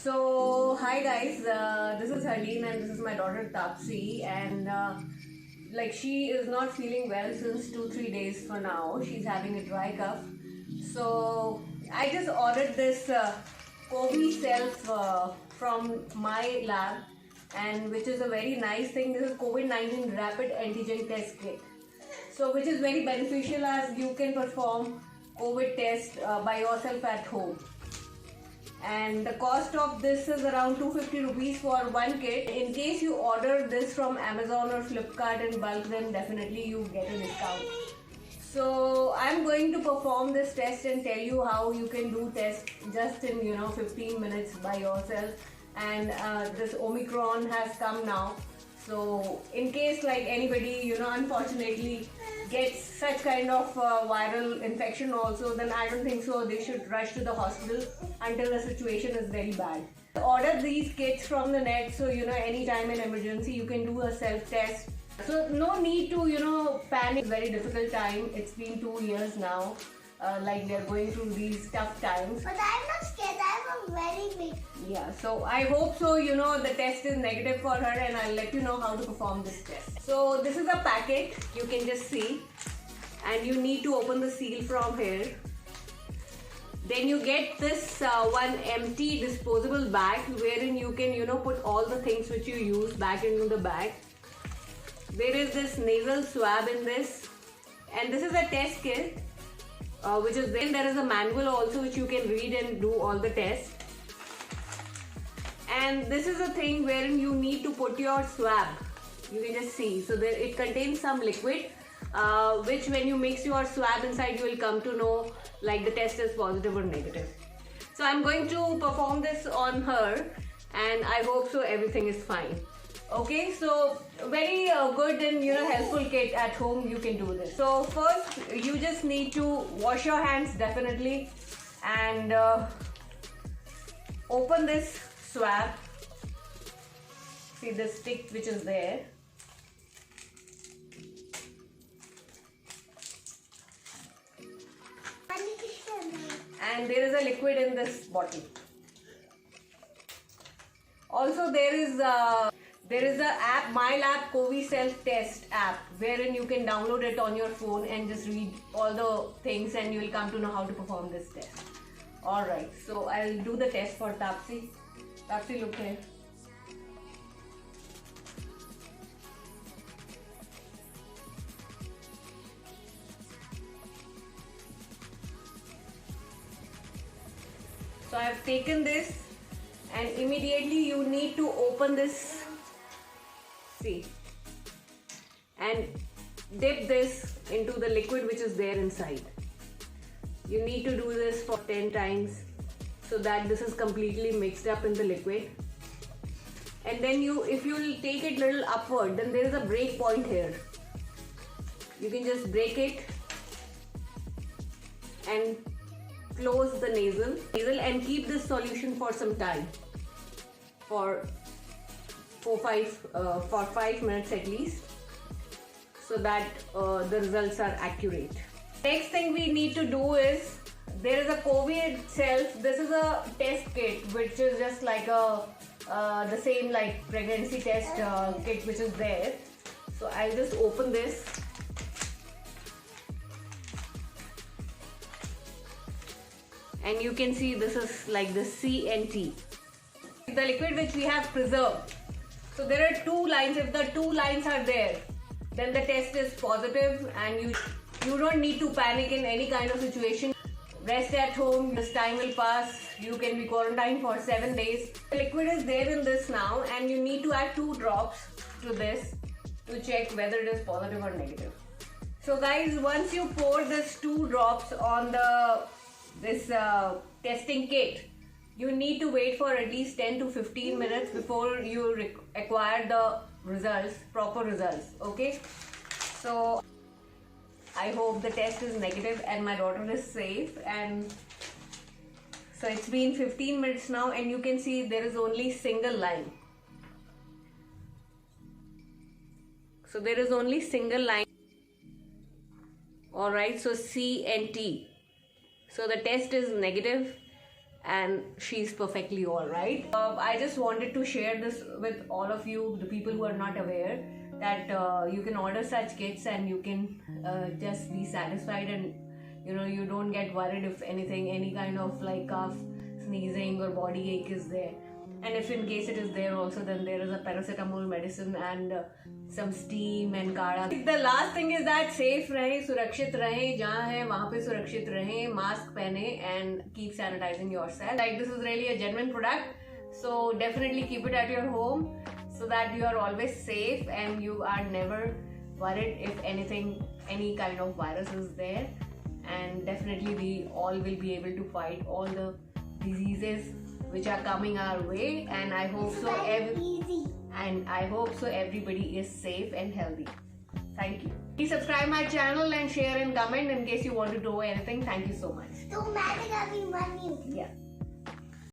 So, hi guys, this is Harleen and this is my daughter Tapsi, and like she is not feeling well since 2-3 days for now. She's having a dry cough. So, I just ordered this COVID Self from my lab, and which is a very nice thing. This is COVID-19 Rapid Antigen Test Kit. So, which is very beneficial as you can perform COVID test by yourself at home. And the cost of this is around 250 rupees for one kit. In case you order this from Amazon or Flipkart in bulk, then definitely you get a discount. So I'm going to perform this test and tell you how you can do test just in 15 minutes by yourself. And this Omicron has come now, so in case like anybody unfortunately gets such kind of viral infection also, then I don't think so they should rush to the hospital until the situation is very bad. Order these kits from the net, so anytime in emergency you can do a self test. So no need to panic. Very difficult time. It's been 2 years now. Like we are going through these tough times. But I'm not scared. I'm a very big. Yeah, so I hope so. The test is negative for her, and I'll let you know how to perform this test. So this is a packet. You can just see, and you need to open the seal from here. Then you get this one empty disposable bag wherein you can put all the things which you use back into the bag. There is this nasal swab in this, and this is a test kit. Which is then there is a manual also which you can read and do all the tests. And this is a thing wherein you need to put your swab. You can just see. So there it contains some liquid, which when you mix your swab inside, you will come to know like the test is positive or negative. So I'm going to perform this on her, and I hope so everything is fine. Okay, so very good and helpful kit at home. You can do this. So first you just need to wash your hands definitely, and open this swab. See the stick which is there. And there is a liquid in this bottle. Also there is a app, MyLab COVID Self Test app, wherein you can download it on your phone and just read all the things, and you will come to know how to perform this test. Alright, so I'll do the test for Tapsi. Tapsi, look here. So I have taken this, and immediately you need to open this. See, and dip this into the liquid which is there inside. You need to do this for 10 times so that this is completely mixed up in the liquid. And then if you will take it little upward, then there is a break point here. You can just break it and close the nasal and keep this solution for some time, for 5 minutes at least, so that the results are accurate. Next thing we need to do is, there is a COVID Self. This is a test kit which is just like the same like pregnancy test kit which is there. So I'll just open this. And you can see this is like the CNT, the liquid which we have preserved. So there are 2 lines. If the 2 lines are there, then the test is positive, and you don't need to panic in any kind of situation. Rest at home. This time will pass. You can be quarantined for 7 days. The liquid is there in this now, and you need to add 2 drops to this to check whether it is positive or negative. So guys, once you pour this 2 drops on this testing kit, you need to wait for at least 10 to 15 minutes before you acquire the results, proper results. Okay, so I hope the test is negative and my daughter is safe. And so it's been 15 minutes now, and you can see there is only single line. So there is only single line. Alright, so C and T. So the test is negative, and she's perfectly all right. I just wanted to share this with all of you, the people who are not aware, that you can order such kits and you can just be satisfied, and you don't get worried if anything, any kind of like cough, sneezing or body ache is there. And if in case it is there also, then there is a paracetamol medicine and some steam and काढ़ा. The last thing is that safe रहे, सुरक्षित रहे, जहाँ है वहाँ पे सुरक्षित रहे, mask पहने and keep sanitizing yourself. Like, this is really a genuine product, so definitely keep it at your home so that you are always safe and you are never worried if anything, any kind of virus is there. And definitely we all will be able to fight all the diseases which are coming our way, and I hope so everybody is safe and healthy. Thank you. Please subscribe my channel and share and comment in case you want to do anything. Thank you so much. तो मैंने कभी मन नहीं Yeah.